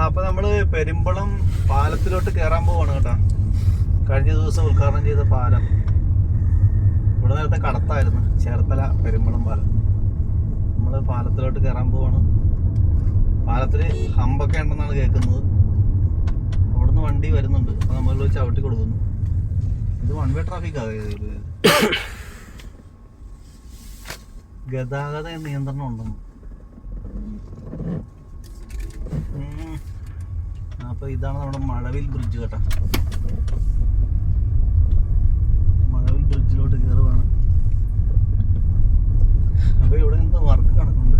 അപ്പൊ നമ്മള് പെരുമ്പളം പാലത്തിലോട്ട് കയറാൻ പോവാണ് കേട്ടാ. കഴിഞ്ഞ ദിവസം ഉദ്ഘാടനം ചെയ്ത പാലം. ഇവിടെ നേരത്തെ കടത്തായിരുന്നു, ചേർത്തല പെരുമ്പളം പാലം. നമ്മള് പാലത്തിലോട്ട് കയറാൻ പോവാണ്. പാലത്തില് ഹമ്പൊക്കെ ഉണ്ടെന്നാണ് കേൾക്കുന്നത്. അവിടുന്ന് വണ്ടി വരുന്നുണ്ട്, അപ്പൊ നമ്മൾ ചവിട്ടി കൊടുക്കുന്നു. ഇത് വൺ വേ ട്രാഫിക് ആയത്, ഗതാഗത നിയന്ത്രണം ഉണ്ടെന്ന്. അപ്പൊ ഇതാണ് നമ്മുടെ മഴവിൽ ബ്രിഡ്ജ് കേട്ടോ. മഴവിൽ ബ്രിഡ്ജിലോട്ട് കയറുവാണ്. അപ്പൊ ഇവിടെ എന്താ വർക്ക് നടക്കുന്നുണ്ട്.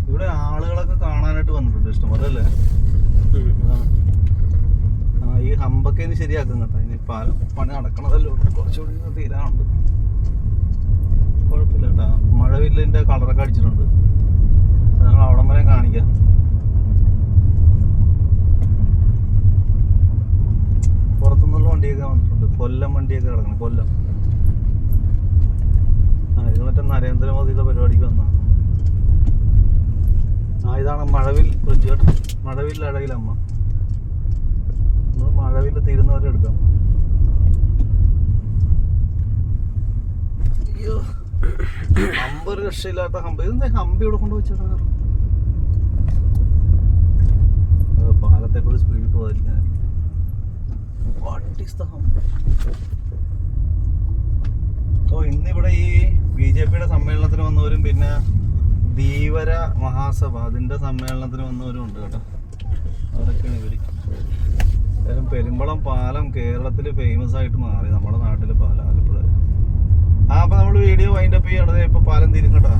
ഇവിടെ ആളുകളൊക്കെ കാണാനായിട്ട് വന്നിട്ടുണ്ട് ഇഷ്ടംപോലെ അല്ലേ. ഈ ഹമ്പൊക്കെ ഇനി ശരിയാക്കും കേട്ടോ. ഇനി പാലം പണി നടക്കണതല്ലോ, കുറച്ചുകൂടി തീരാനുണ്ട്. കുഴപ്പമില്ല കേട്ടോ. മഴവില്ലിന്റെ കളറൊക്കെ അടിച്ചിട്ടുണ്ട്. ഞങ്ങൾ അവിടം വരെ കാണിക്കാം. പുറത്തുനിന്നുള്ള വണ്ടിയൊക്കെ വന്നിട്ടുണ്ട്. കൊല്ലം വണ്ടിയൊക്കെ കിടക്കണം, കൊല്ലം. ഇത് മറ്റേ നരേന്ദ്രമോദിയുടെ പരിപാടിക്ക് വന്നതാണ്. ഇതാണ് മഴവിൽ ബ്രിഡ്ജ് കേട്ടോ. മഴവിൽ അഴകിലമ്മ. മഴവില് തീരുന്നവരെ എടുക്കാം. അയ്യോ, ഹമ്പ് ഒരു രക്ഷയില്ലാത്ത ഹമ്പ്. ഇതെന്താ ഹമ്പ് ഇവിടെ കൊണ്ട് വെച്ചാൽ പാലത്തെ കൂടി സ്പീഡിൽ പോകാതിരിക്കാൻ. What is the hump? ഇന്നിവിടെ ഈ BJP-യുടെ സമ്മേളനത്തിന് വന്നവരും പിന്നെ ധീവര മഹാസഭ അതിന്റെ സമ്മേളനത്തിന് വന്നവരും ഉണ്ട് കേട്ടോ. അതൊക്കെയാണ് ഇവര്. പെരുമ്പളം പാലം കേരളത്തിൽ ഫേമസ് ആയിട്ട് മാറി, നമ്മുടെ നാട്ടിലെ പാലം, ആലപ്പുഴ. അപ്പൊ നമ്മള് വീഡിയോ വൈൻഡപ്പ് ചെയ്യണത്. ഇപ്പൊ പാലം തിരിഞ്ഞ് കേട്ടോ.